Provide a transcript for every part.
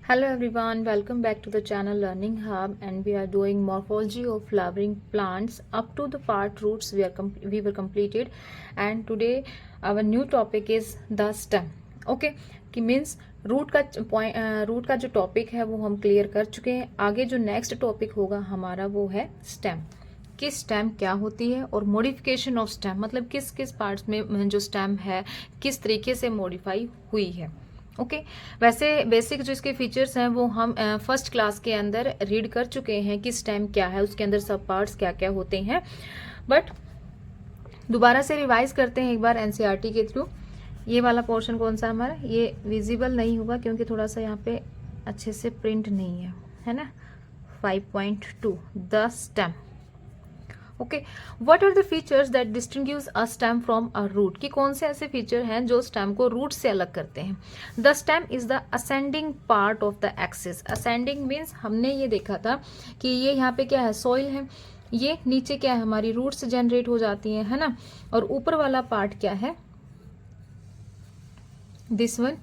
Hello everyone, welcome back to the channel Learning Hub, and we are doing morphology of flowering plants up to the part roots we were completed, and today our new topic is the stem. Okay, कि means root का जो topic है वो हम clear कर चुके हैं। आगे जो नेक्स्ट टॉपिक होगा हमारा वो है स्टेम, कि स्टेम क्या होती है और मॉडिफिकेशन ऑफ स्टेम, मतलब किस किस पार्ट्स में जो स्टेम है किस तरीके से मॉडिफाई हुई है। ओके वैसे बेसिक जो इसके फीचर्स हैं वो हम फर्स्ट क्लास के अंदर रीड कर चुके हैं कि स्टेम क्या है, उसके अंदर सब पार्ट्स क्या क्या होते हैं, बट दोबारा से रिवाइज करते हैं एक बार एनसीईआरटी के थ्रू। ये वाला पोर्शन कौन सा हमारा, ये विजिबल नहीं होगा क्योंकि थोड़ा सा यहाँ पे अच्छे से प्रिंट नहीं है ना। 5.2 द stem. Okay, what are the features that distinguish a stem from a root, कि कौन से ऐसे फीचर हैं जो स्टेम को रूट से अलग करते हैं। The stem is the ascending part of the axis. Ascending means हमने ये देखा था कि ये यहाँ पे क्या है, सॉइल है, ये नीचे क्या है हमारी रूट से जनरेट हो जाती है ना, और ऊपर वाला पार्ट क्या है, दिस वन,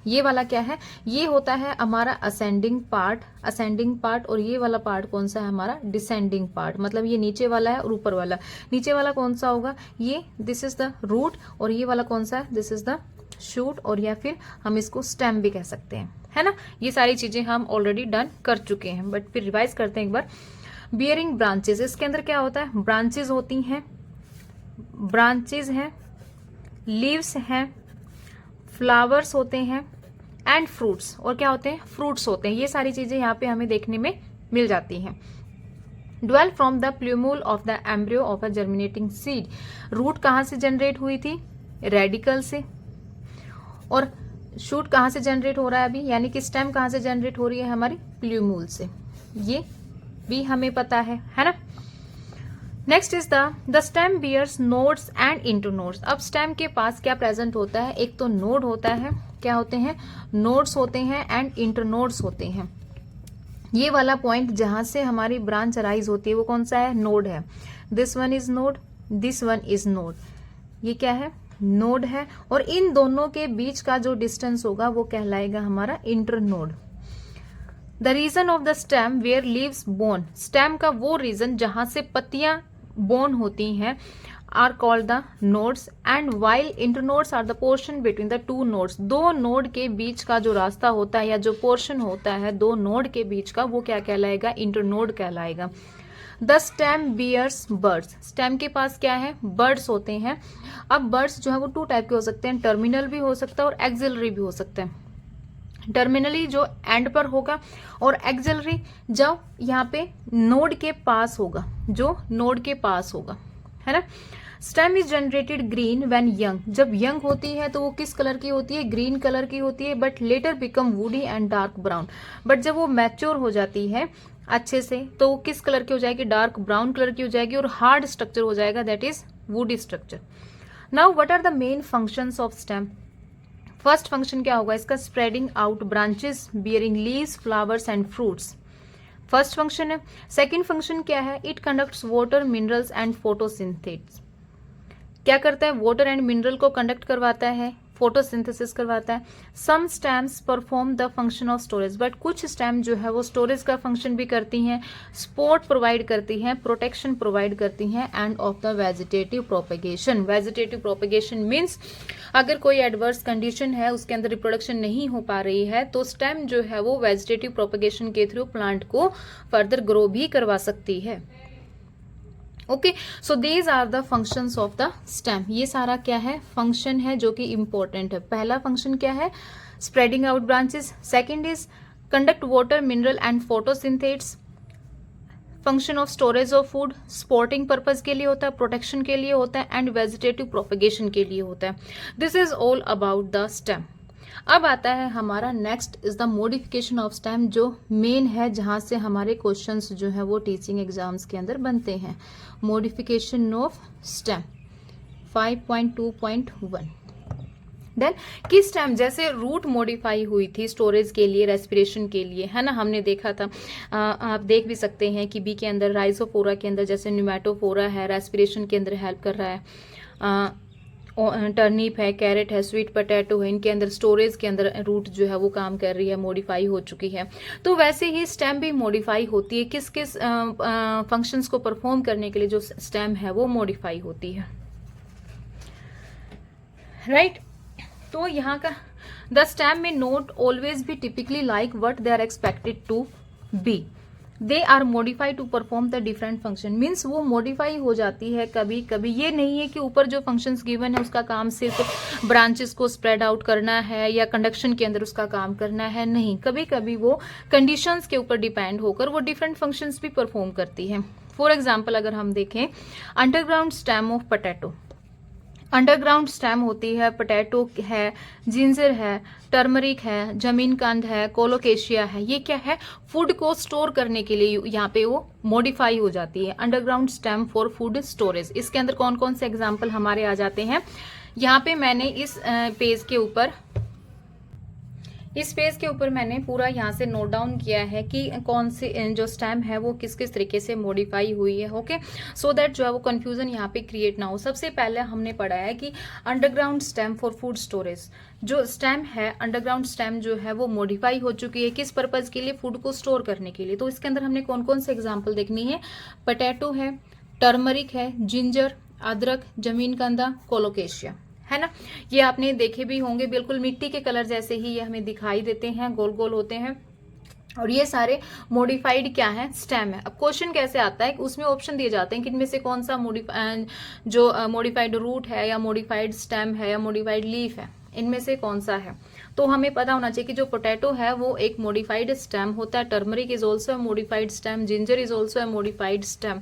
ये वाला क्या है, ये होता है हमारा असेंडिंग पार्ट, और ये वाला पार्ट कौन सा है हमारा, डिसेंडिंग पार्ट। मतलब ये नीचे वाला है और ऊपर वाला, नीचे वाला कौन सा होगा, ये दिस इज द रूट, और ये वाला कौन सा है, दिस इज द शूट, और या फिर हम इसको स्टेम भी कह सकते हैं, है ना। ये सारी चीजें हम ऑलरेडी डन कर चुके हैं, बट फिर रिवाइज करते हैं एक बार। बियरिंग ब्रांचेस, इसके अंदर क्या होता है, ब्रांचेस होती हैं, ब्रांचेस हैं, लीव्स हैं, फ्लावर्स होते हैं, एंड फ्रूट्स, और क्या होते हैं, फ्रूट्स होते हैं। ये सारी चीजें यहाँ पे हमें देखने में मिल जाती हैं। Dwell from the plumule of the embryo of a germinating seed, root कहाँ से जनरेट हुई थी, रेडिकल से, और शूट कहाँ से जनरेट हो रहा है अभी, यानी कि स्टेम कहाँ से जनरेट हो रही है हमारी, प्लूमूल से, ये भी हमें पता है ना। Next is the stem bears nodes and internodes. अब स्टेम के पास क्या प्रेजेंट होता है, एक तो नोड होता है, क्या होते हैं, नोड्स होते हैं, एंड इंटरनोड्स होते हैं। ये वाला पॉइंट जहां से हमारी ब्रांच राइज होती है वो कौन सा है, नोड है। This one is node, this one is node, ये क्या है, नोड है, और इन दोनों के बीच का जो डिस्टेंस होगा वो कहलाएगा हमारा internode. The region of the stem where leaves borne, stem का वो रीजन जहां से पत्तियां बोन होती हैं, are called the nodes, and while internodes are the portion between the two nodes. दो नोड के बीच का जो रास्ता होता है या जो पोर्शन होता है दो नोड के बीच का, वो क्या कहलाएगा, इंटरनोड कहलाएगा। The stem bears buds, stem के पास क्या है, बर्ड्स होते हैं। अब बर्ड्स जो है वो टू टाइप के हो सकते हैं, टर्मिनल भी हो सकता है और एक्सिलरी भी हो सकते हैं। टर्मिनली जो एंड पर होगा, और एक्सिलरी जब यहाँ पे नोड के पास होगा, जो नोड के पास होगा, है ना। Stem is generated green when young, जब यंग होती है तो वो किस कलर की होती है, ग्रीन कलर की होती है, but later become woody and dark brown. But जब वो मैच्योर हो जाती है अच्छे से तो वो किस कलर की हो जाएगी, डार्क ब्राउन कलर की हो जाएगी, और हार्ड स्ट्रक्चर हो जाएगा, that is woody structure. Now what are the main functions of stem. First function क्या होगा इसका, spreading out branches bearing leaves flowers and fruits, first function है। सेकंड फंक्शन क्या है, it conducts water minerals and photosynthesis, क्या करता है, water and mineral को कंडक्ट करवाता है, फोटोसिंथेसिस करवाता है। Some stems perform the function of storage, but कुछ स्टेम जो है वो स्टोरेज का फंक्शन भी करती हैं, सपोर्ट प्रोवाइड करती हैं, प्रोटेक्शन प्रोवाइड करती हैं, end of the vegetative propagation. Vegetative propagation means अगर कोई एडवर्स कंडीशन है, उसके अंदर रिप्रोडक्शन नहीं हो पा रही है, तो स्टेम जो है वो वेजिटेटिव प्रोपेगेशन के थ्रू प्लांट को फर्दर ग्रो भी करवा सकती है। Okay, so these are the functions of the stem. ये सारा क्या है, फंक्शन है जो कि इंपॉर्टेंट है। पहला फंक्शन क्या है, spreading out branches. Second is conduct water mineral and photosynthesis. Function of storage of food, supporting purpose के लिए होता है, प्रोटेक्शन के लिए होता है, एंड वेजिटेटिव प्रोपेगेशन के लिए होता है। This is all about the stem. अब आता है हमारा next is the modification of stem, जो मेन है, जहां से हमारे क्वेश्चंस जो है वो टीचिंग एग्जाम्स के अंदर बनते हैं। Modification of stem 5.2.1। देन किस टाइम, जैसे रूट मॉडिफाई हुई थी स्टोरेज के लिए, रेस्पिरेशन के लिए, है ना, हमने देखा था। आप देख भी सकते हैं कि बी के अंदर, राइजोफोरा के अंदर जैसे न्यूमेटोफोरा है, रेस्पिरेशन के अंदर हेल्प कर रहा है, टर्निप है, कैरेट है, स्वीट पोटैटो है, इनके अंदर स्टोरेज के अंदर रूट जो है वो काम कर रही है, मॉडिफाई हो चुकी है। तो वैसे ही स्टेम भी मॉडिफाई होती है, किस किस फंक्शंस को परफॉर्म करने के लिए जो स्टेम है वो मॉडिफाई होती है, राइट। तो यहाँ का द स्टेम में not always be typically like what they are expected to be, they are modify to perform the different function, means वो मॉडिफाई हो जाती है कभी कभी। ये नहीं है कि ऊपर जो फंक्शंस गिवन है उसका काम सिर्फ ब्रांचेस को स्प्रेड आउट करना है या कंडक्शन के अंदर उसका काम करना है, नहीं, कभी कभी वो कंडीशंस के ऊपर डिपेंड होकर वो डिफरेंट फंक्शंस भी परफॉर्म करती है। फॉर एग्जाम्पल अगर हम देखें underground stem of potato, underground stem होती है, पोटैटो है, जिंजर है, टर्मरिक है, जमीनकंद है, कोलोकेशिया है, ये क्या है, फूड को स्टोर करने के लिए यहाँ पे वो मॉडिफाई हो जाती है, underground stem for food storage. इसके अंदर कौन कौन से एग्जाम्पल हमारे आ जाते हैं, यहाँ पे मैंने इस पेज के ऊपर मैंने पूरा यहाँ से नोट डाउन किया है कि कौन सी जो स्टेम है वो किस किस तरीके से मॉडिफाई हुई है, ओके, सो दैट जो है वो कंफ्यूजन यहाँ पे क्रिएट ना हो। सबसे पहले हमने पढ़ा है कि underground stem for food storage, जो स्टेम है अंडरग्राउंड स्टेम जो है वो मॉडिफाई हो चुकी है, किस पर्पज के लिए, फूड को स्टोर करने के लिए। तो इसके अंदर हमने कौन कौन से एग्जाम्पल देखनी है, पोटैटो है, टर्मरिक है, जिंजर, अदरक, जमीनकंदा, कोलोकेशिया, है ना। ये आपने देखे भी होंगे, बिल्कुल मिट्टी के कलर जैसे ही ये हमें दिखाई देते हैं, गोल गोल होते हैं, और ये सारे मॉडिफाइड क्या है, स्टेम है। अब क्वेश्चन कैसे आता है, उसमें ऑप्शन दिए जाते हैं कि इनमें से कौन सा मॉडिफाइड रूट है या मॉडिफाइड स्टेम है या मॉडिफाइड लीफ है, इनमें से कौन सा है। तो हमें पता होना चाहिए कि जो पोटैटो है वो एक मॉडिफाइड स्टेम होता है, turmeric is also a modified stem, ginger is also a modified stem,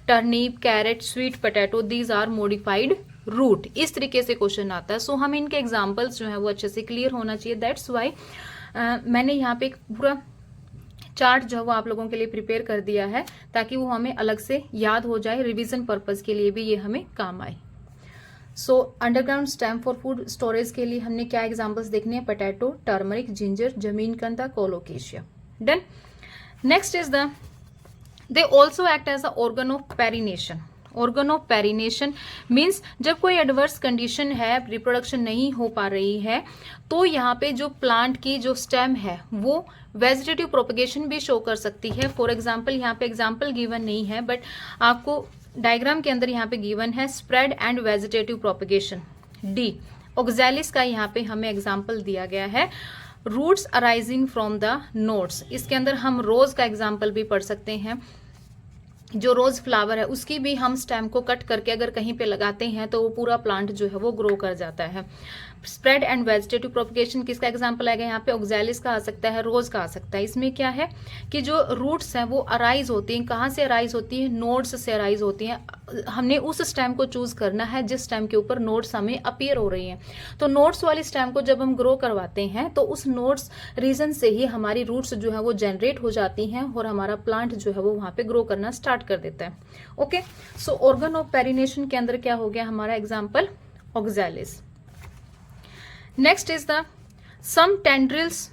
turnip, carrot, sweet potato, these are modified root. इस तरीके से क्वेश्चन आता है। सो हम इनके एग्जाम्पल्स जो है वो अच्छे से क्लियर होना चाहिए, दैट्स वाई मैंने यहाँ पे एक पूरा चार्ट जो है वो आप लोगों के लिए प्रिपेयर कर दिया है, ताकि वो हमें अलग से याद हो जाए, रिवीजन पर्पज के लिए भी ये हमें काम आए। So underground stem for food storage के लिए हमने क्या एग्जांपल्स देखने हैं, पोटैटो, टर्मरिक, जिंजर, जमीनकंदा, colocasia, done. Next is they also act as a organ of perennation. Organ of perennation means जब कोई एडवर्स कंडीशन है, रिप्रोडक्शन नहीं हो पा रही है, तो यहाँ पे जो प्लांट की जो स्टेम है वो वेजिटेटिव प्रोपगेशन भी शो कर सकती है। फॉर एग्जाम्पल यहाँ पे एग्जाम्पल गिवन नहीं है, बट आपको डायग्राम के अंदर यहाँ पे गिवन है spread and vegetative propagation, D. Oxalis का यहाँ पे हमें एग्जाम्पल दिया गया है, roots arising from the nodes. इसके अंदर हम रोज का एग्जाम्पल भी पढ़ सकते हैं, जो रोज फ्लावर है उसकी भी हम स्टेम को कट करके अगर कहीं पे लगाते हैं तो वो पूरा प्लांट जो है वो ग्रो कर जाता है। स्प्रेड एंड वेजिटेटिव प्रोपगेशन किसका एग्जांपल आएगा, यहाँ पे ऑक्सैलिस का आ सकता है, रोज का आ सकता है। इसमें क्या है कि जो रूट्स हैं वो अराइज होती हैं, कहाँ से अराइज होती है, नोड्स से अराइज होती हैं। हमने उस स्टेम को चूज करना है जिस स्टेम के ऊपर नोड्स हमें अपीयर हो रही हैं। तो नोड्स वाली स्टेम को जब हम ग्रो करवाते हैं तो उस नोड्स रीजन से ही हमारी रूट्स जो है वो जनरेट हो जाती हैं और हमारा प्लांट जो है वो वहां पे ग्रो करना स्टार्ट कर देता है। Okay, so organ of perennation के अंदर क्या हो गया हमारा example, oxalis. Next is the some tendrils.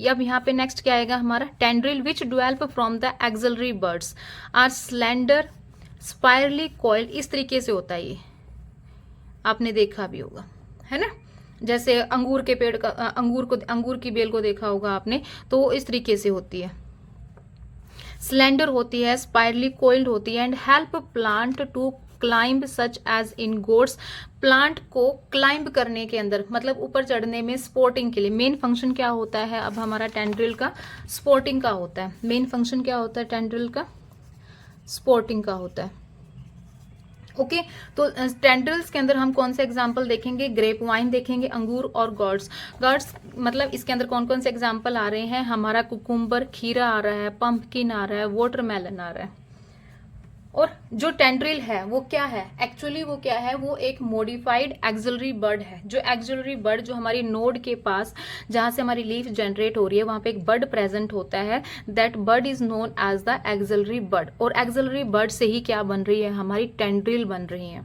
अब यहाँ पे नेक्स्ट क्या आएगा हमारा, tendril which develop from the axillary buds are slender spirally coiled. इस तरीके से होता है, ये आपने देखा भी होगा, है ना। जैसे अंगूर के पेड़ का अंगूर की बेल को देखा होगा आपने, तो वो इस तरीके से होती है, स्लेंडर होती है, स्पायरली कॉइल्ड होती है, and help plant to climb such as in gourds. Plant को क्लाइंब करने के अंदर, मतलब ऊपर चढ़ने में, सपोर्टिंग के लिए मेन फंक्शन क्या होता है, अब हमारा टेंड्रिल का सपोर्टिंग का होता है। मेन फंक्शन क्या होता है टेंड्रिल का, सपोर्टिंग का होता है। ओके, तो टेंड्रिल्स के अंदर हम कौन से एग्जाम्पल देखेंगे, ग्रेप वाइन देखेंगे, अंगूर और गॉड्स। गॉड्स मतलब इसके अंदर कौन कौन से एग्जाम्पल आ रहे हैं, हमारा कुकुम्बर, खीरा आ रहा है, पंपकिन आ रहा है, वाटरमेलन आ रहा है। और जो टेंड्रिल है वो क्या है, एक्चुअली वो क्या है, वो एक मॉडिफाइड एक्सिलरी बर्ड है। जो एक्सिलरी बर्ड जो हमारी नोड के पास जहां से हमारी लीफ जनरेट हो रही है वहां पे एक बर्ड प्रेजेंट होता है, that bud is known as the axillary bud. और एक्सिलरी बर्ड से ही क्या बन रही है, हमारी टेंड्रिल बन रही है।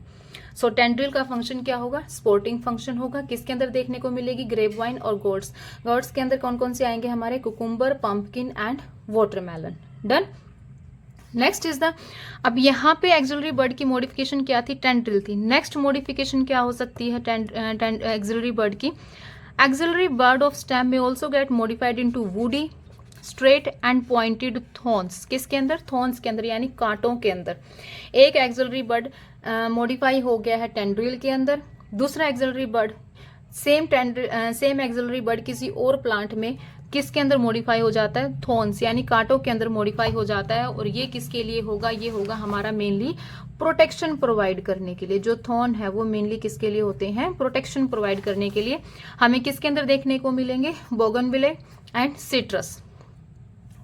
सो टेंड्रिल का फंक्शन क्या होगा, स्पोर्टिंग फंक्शन होगा। किसके अंदर देखने को मिलेगी, ग्रेप वाइन और गोट्स। गोट्स के अंदर कौन कौन से आएंगे हमारे, cucumber, pumpkin and watermelon. Done. Next is the, अब यहाँ पे एक्सिलरी बर्ड की मॉडिफिकेशन क्या थी, टेंड्रिल थी। नेक्स्ट मॉडिफिकेशन क्या हो सकती है एक्सिलरी बर्ड की, एक्सिलरी बर्ड ऑफ स्टेम में also get modified into woody straight and pointed thorns. किसके अंदर, थॉर्न्स के अंदर, यानी कांटों के अंदर। एक एक्सिलरी बर्ड मॉडिफाई हो गया है टेंड्रिल के अंदर, दूसरा axillary bud same axillary bud किसी और प्लांट में किसके अंदर मॉडिफाई हो जाता है, थॉर्न्स यानी कांटों के अंदर मॉडिफाई हो जाता है। और ये किसके लिए होगा, ये होगा हमारा मेनली प्रोटेक्शन प्रोवाइड करने के लिए। जो थॉर्न है वो मेनली किसके लिए होते हैं, प्रोटेक्शन प्रोवाइड करने के लिए। हमें किसके अंदर देखने को मिलेंगे, बोगनविले एंड सिट्रस।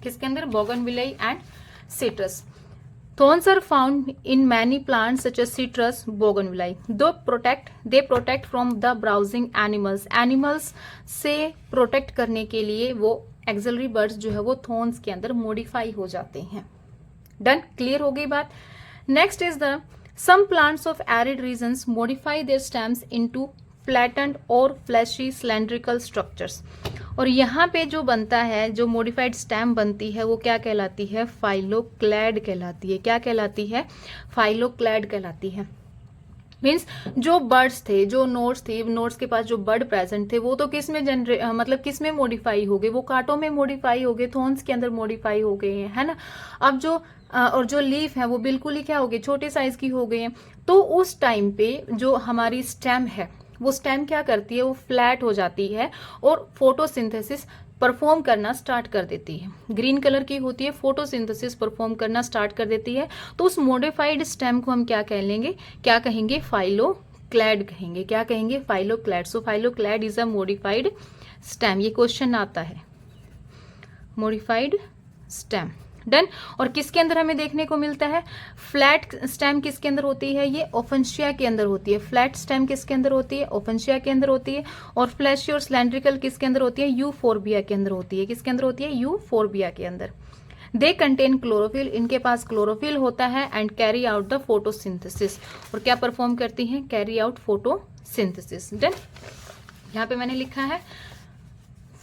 किसके अंदर, bougainvillea and citrus. Thorns are found in many plants such as citrus, bougainvillea. They protect from the browsing animals. Animals से protect करने के लिए वो auxiliary birds जो है वो thorns के अंदर modify हो जाते हैं। Done? Clear हो गई बात। Next is the some plants of arid regions modify their stems into flattened और fleshy cylindrical structures. और यहाँ पे जो बनता है, जो मॉडिफाइड स्टेम बनती है वो क्या कहलाती है, फाइलोक्लैड कहलाती है। क्या कहलाती है, फाइलोक्लैड कहलाती है। मीन्स जो बर्ड्स थे, जो नोट्स थे, नोट्स के पास जो बर्ड प्रेजेंट थे वो तो किस में मतलब किस में मॉडिफाई हो गए, वो कांटों में मॉडिफाई हो गए, थॉर्न्स के अंदर मॉडिफाई हो गए हैं, है ना। अब जो और जो लीफ है वो बिल्कुल ही क्या हो गई, छोटे साइज की हो गई है। तो उस टाइम पे जो हमारी स्टेम है वो स्टेम क्या करती है, वो फ्लैट हो जाती है और फोटोसिंथेसिस परफॉर्म करना स्टार्ट कर देती है। ग्रीन कलर की होती है, फोटोसिंथेसिस परफॉर्म करना स्टार्ट कर देती है। तो उस मॉडिफाइड स्टेम को हम क्या क्या कहेंगे, फाइलोक्लैड कहेंगे। क्या कहेंगे, phylloclade. So phylloclade is a modified stem. ये क्वेश्चन आता है, मॉडिफाइड स्टेम। डन। और किसके अंदर हमें देखने को मिलता है, फ्लैट स्टेम किसके अंदर होती है, ये ओफेंशिया के अंदर होती है। फ्लैट स्टेम किसके अंदर होती है, ओफेंशिया के अंदर होती है। और फ्लैशी और सिलेंड्रिकल किसके अंदर होती है, यूफोर्बिया के अंदर होती है। किसके अंदर होती है, यूफोर्बिया के अंदर। दे कंटेन क्लोरोफिल, इनके पास क्लोरोफिल होता है। And carry out the photosynthesis, और क्या परफॉर्म करती हैं, कैरी आउट फोटोसिंथेसिस। डन। यहाँ पे मैंने लिखा है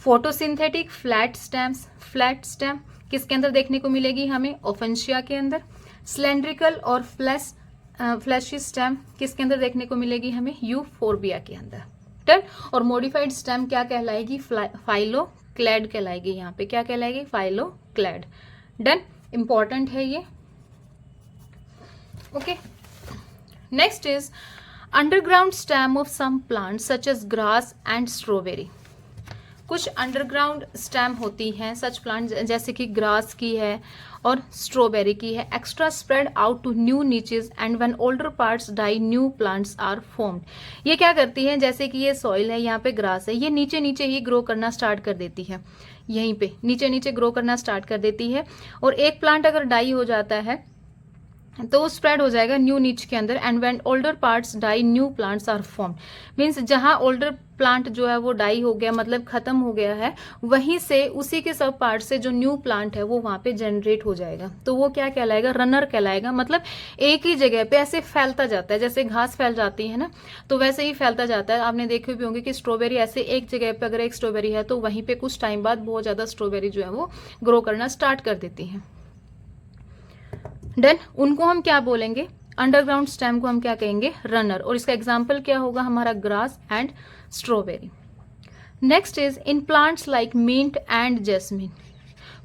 photosynthetic flat stems. Flat stem किसके अंदर देखने को मिलेगी हमें, ओफेंशिया के अंदर। सिलेंड्रिकल और फ्लैशी स्टेम किसके अंदर देखने को मिलेगी हमें, यूफोर्बिया के अंदर। डन। और मॉडिफाइड स्टेम क्या कहलाएगी, फाइलोक्लैड कहलाएगी। यहाँ पे क्या कहलाएगी, फाइलोक्लैड। डन। इंपॉर्टेंट है ये। Okay. Next is underground stem of some plants such as grass and strawberry. कुछ अंडरग्राउंड स्टेम होती हैं सच प्लांट, जैसे कि ग्रास की है और स्ट्रॉबेरी की है। Extra spread out to new niches and when older parts die new plants are formed. ये क्या करती है, जैसे कि ये सॉइल है, यहाँ पे ग्रास है, ये नीचे नीचे ही ग्रो करना स्टार्ट कर देती है। यहीं पे नीचे नीचे ग्रो करना स्टार्ट कर देती है। और एक प्लांट अगर डाई हो जाता है तो वो स्प्रेड हो जाएगा न्यू नीच के अंदर। And when older parts die new plants are formed. Means जहां ओल्डर प्लांट जो है वो डाई हो गया, मतलब खत्म हो गया है, वहीं से उसी के सब पार्ट से जो न्यू प्लांट है वो वहां पे जनरेट हो जाएगा। तो वो क्या कहलाएगा, रनर कहलाएगा। मतलब एक ही जगह पे ऐसे फैलता जाता है, जैसे घास फैल जाती है ना, तो वैसे ही फैलता जाता है। आपने देखे भी होंगे कि स्ट्रॉबेरी ऐसे एक जगह पे अगर एक स्ट्रॉबेरी है तो वहीं पे कुछ टाइम बाद बहुत ज्यादा स्ट्रॉबेरी जो है वो ग्रो करना स्टार्ट कर देती है। डन। उनको हम क्या बोलेंगे, अंडरग्राउंड स्टेम को हम क्या कहेंगे, रनर। और इसका एग्जाम्पल क्या होगा हमारा, grass and strawberry. Next is in plants like mint and jasmine.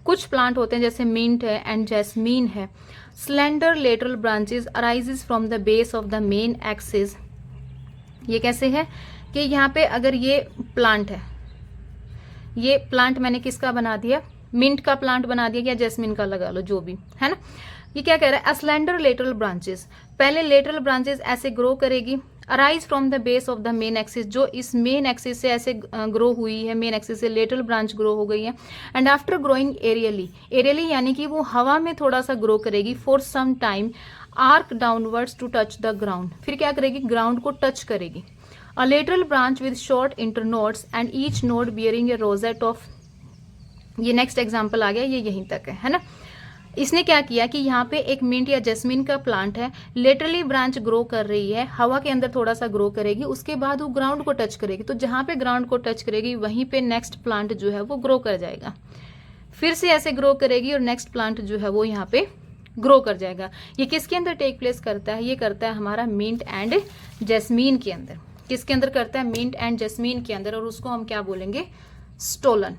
कुछ प्लांट होते हैं जैसे मिंट है एंड जैस्मीन है। Slender lateral branches arises from the base of the main axis. ये कैसे है कि यहाँ पे अगर ये प्लांट है, ये प्लांट मैंने किसका बना दिया, मिंट का प्लांट बना दिया या जैस्मिन का लगा लो, जो भी है ना। ये क्या कह रहा है, स्लेंडर लेटरल ब्रांचेस, पहले लेटरल ब्रांचेस ऐसे ग्रो करेगी, arise from the base of the main axis, जो इस मेन एक्सिस से ऐसे ग्रो हुई है, मेन एक्सिस से लेटरल ब्रांच ग्रो हो गई है। एंड आफ्टर ग्रोइंग एरियली यानी कि वो हवा में थोड़ा सा ग्रो करेगी, for some time arch downwards to touch the ground, फिर क्या करेगी, ग्राउंड को टच करेगी। A lateral branch with short internodes and each node bearing a rosette of, ये नेक्स्ट एग्जाम्पल आ गया, ये यहीं तक है ना। इसने क्या किया कि यहाँ पे एक मिंट या जैस्मिन का प्लांट है, लेटरली ब्रांच ग्रो कर रही है, हवा के अंदर थोड़ा सा ग्रो करेगी, उसके बाद वो ग्राउंड को टच करेगी, तो जहाँ पे ग्राउंड को टच करेगी वहीं पे नेक्स्ट प्लांट जो है वो ग्रो कर जाएगा, फिर से ऐसे ग्रो करेगी और नेक्स्ट प्लांट जो है वो यहाँ पे ग्रो कर जाएगा। ये किसके अंदर टेक प्लेस करता है? ये करता है हमारा मिंट एंड जैस्मीन के अंदर। किसके अंदर करता है? मिंट एंड जैस्मीन के अंदर, और उसको हम क्या बोलेंगे? Stolon,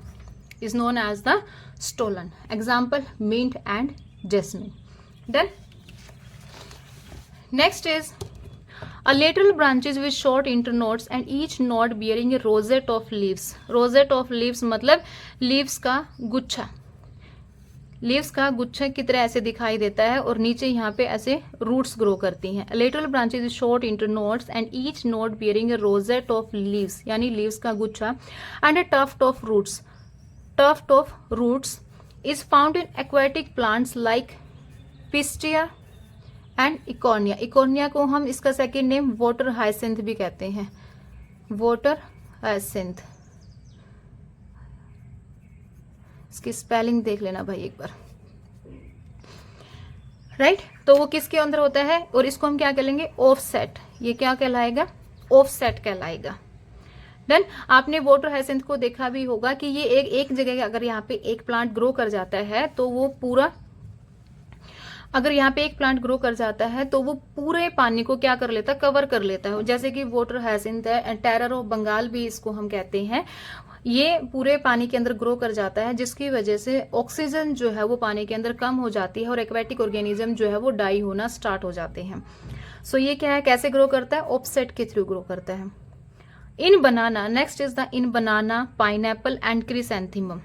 is known as the stolon. Example mint and jasmine. Done. Next is a lateral branches with short internodes and each node bearing a rosette of leaves. rosette of leaves मतलब leaves का गुच्छा, leaves का गुच्छा की तरह ऐसे दिखाई देता है और नीचे यहाँ पे ऐसे रूट्स ग्रो करती हैं। Lateral branches with short internodes and each node bearing a rosette of leaves, यानी लीव्स का गुच्छा, and a tuft of roots. Tuft of roots is found in aquatic plants like Pistia and इकोनिया। इकोनिया को हम इसका सेकेंड नेम वाटर हाइसिंथ भी कहते हैं, वाटर हाइसिंथ। इसकी स्पेलिंग देख लेना भाई एक बार, राइट। तो वो किसके अंदर होता है, और इसको हम क्या कहेंगे? ऑफसेट। ये क्या कहलाएगा? ऑफसेट कहलाएगा। देन आपने वाटर हाइसिंथ को देखा भी होगा कि ये एक जगह अगर यहाँ पे एक प्लांट ग्रो कर जाता है तो वो पूरा, अगर यहाँ पे एक प्लांट ग्रो कर जाता है तो वो पूरे पानी को क्या कर लेता है? कवर कर लेता है। जैसे कि वाटर हाइसिंथ है, टेरर ऑफ बंगाल भी इसको हम कहते हैं, ये पूरे पानी के अंदर ग्रो कर जाता है, जिसकी वजह से ऑक्सीजन जो है वो पानी के अंदर कम हो जाती है और एक्वेटिक ऑर्गेनिज्म जो है वो डाई होना स्टार्ट हो जाते हैं। सो ये क्या है? कैसे ग्रो करता है? ऑफसेट के थ्रू ग्रो करता है। In banana, next is the in banana, pineapple and chrysanthemum.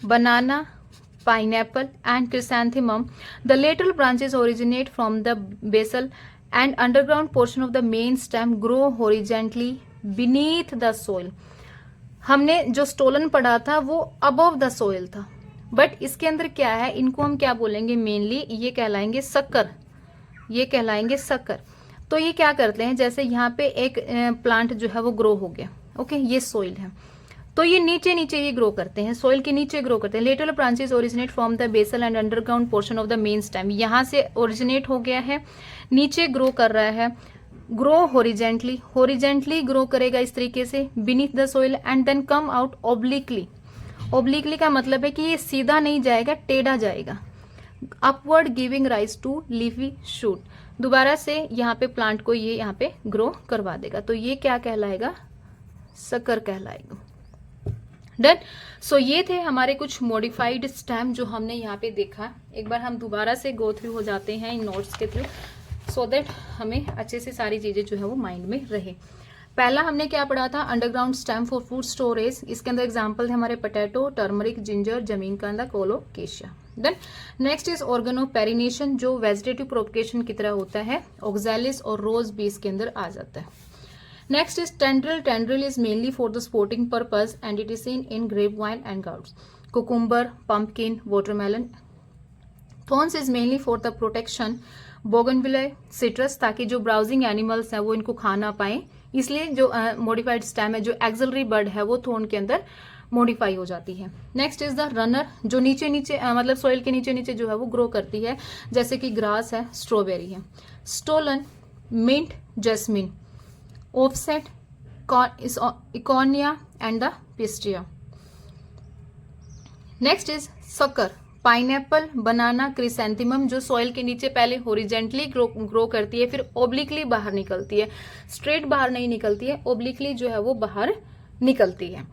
Banana, pineapple and chrysanthemum, the lateral branches originate from the basal and underground portion of the main stem, grow horizontally beneath the soil. हमने जो stolen पढ़ा था वो above the soil था, but इसके अंदर क्या है? इनको हम क्या बोलेंगे? मेनली ये कहलाएंगे सक्कर, ये कहलाएंगे सक्कर। तो ये क्या करते हैं? जैसे यहाँ पे एक प्लांट जो है वो ग्रो हो गया, ओके, ये सोइल है, तो ये नीचे नीचे ये ग्रो करते हैं, सोइल के नीचे ग्रो करते हैं। Lateral branches originate from the basal and underground portion of the main stem. यहाँ से ओरिजिनेट हो गया है, नीचे ग्रो कर रहा है, ग्रो हॉरिजेंटली, हॉरिजेंटली ग्रो करेगा इस तरीके से beneath the soil and then come out obliquely. Obliquely का मतलब है कि ये सीधा नहीं जाएगा, टेढ़ा जाएगा, upward giving rise to leafy shoot. दोबारा से यहाँ पे प्लांट को ये यहाँ पे ग्रो करवा देगा, तो ये क्या कहलाएगा? सक्कर कहलाएगा। डन। सो ये थे हमारे कुछ मॉडिफाइड स्टेम जो हमने यहाँ पे देखा। एक बार हम दोबारा से गो थ्रू हो जाते हैं इन नोट्स के थ्रू, सो दैट हमें अच्छे से सारी चीजें जो है वो माइंड में रहे। पहला हमने क्या पढ़ा था? Underground stem for food storage. इसके अंदर एग्जांपल थे हमारे पोटैटो, टर्मरिक, जिंजर, जमीन कांदा, कोलोकेशिया। देन नेक्स्ट इज ऑर्गेनोपेरिनेशन, जो वेजिटेटिव प्रोपगेशन की तरह होता है। ऑक्सैलिस और रोज भी इसके अंदर आ जाता है। Next is tendril. Tendril is mainly for the sporting purpose and it is seen in grapevine and gourds. Cucumber, pumpkin, watermelon. Thorns is mainly for the protection. Bougainvillea, citrus, ताकि जो browsing animals हैं वो इनको खा ना पाए, इसलिए जो modified stem है, जो axillary bud है वो थॉर्न के अंदर मॉडिफाई हो जाती है। नेक्स्ट इज द रनर, जो नीचे नीचे मतलब सोइल के नीचे नीचे जो है वो ग्रो करती है, जैसे कि ग्रास है, स्ट्रॉबेरी है। Stolon, mint, jasmine, offset, Iconia and the Pistia. Next is sucker, pineapple, banana, chrysanthemum, जो सॉइल के नीचे पहले हॉरिजेंटली ग्रो करती है, फिर ओब्लिकली बाहर निकलती है, स्ट्रेट बाहर नहीं निकलती है, ओब्लिकली जो है वो बाहर निकलती है।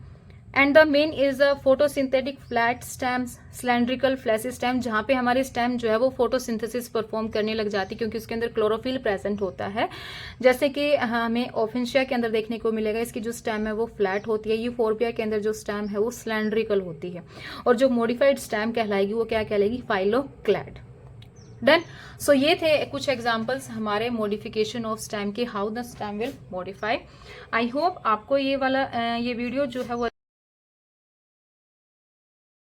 And the main is a photosynthetic flat stems, cylindrical fleshy stem, जहां पे हमारे स्टेम जो है वो फोटोसिंथेसिस परफॉर्म करने लग जाती है, क्योंकि उसके अंदर क्लोरोफिल प्रेजेंट होता है। जैसे कि हमें ओफेंशिया के अंदर देखने को मिलेगा, इसकी जो स्टेम है वो फ्लैट होती है। यूफोर्बिया के अंदर जो स्टेम है वो सिलेंड्रिकल होती है, और जो मॉडिफाइड स्टेम कहलाएगी वो क्या कहलाएगी? फाइलोक्लैड। डन। सो ये थे कुछ एग्जांपल्स हमारे मॉडिफिकेशन ऑफ स्टेम के, how the stem will modify. I hope आपको ये वाला ये वीडियो जो है वो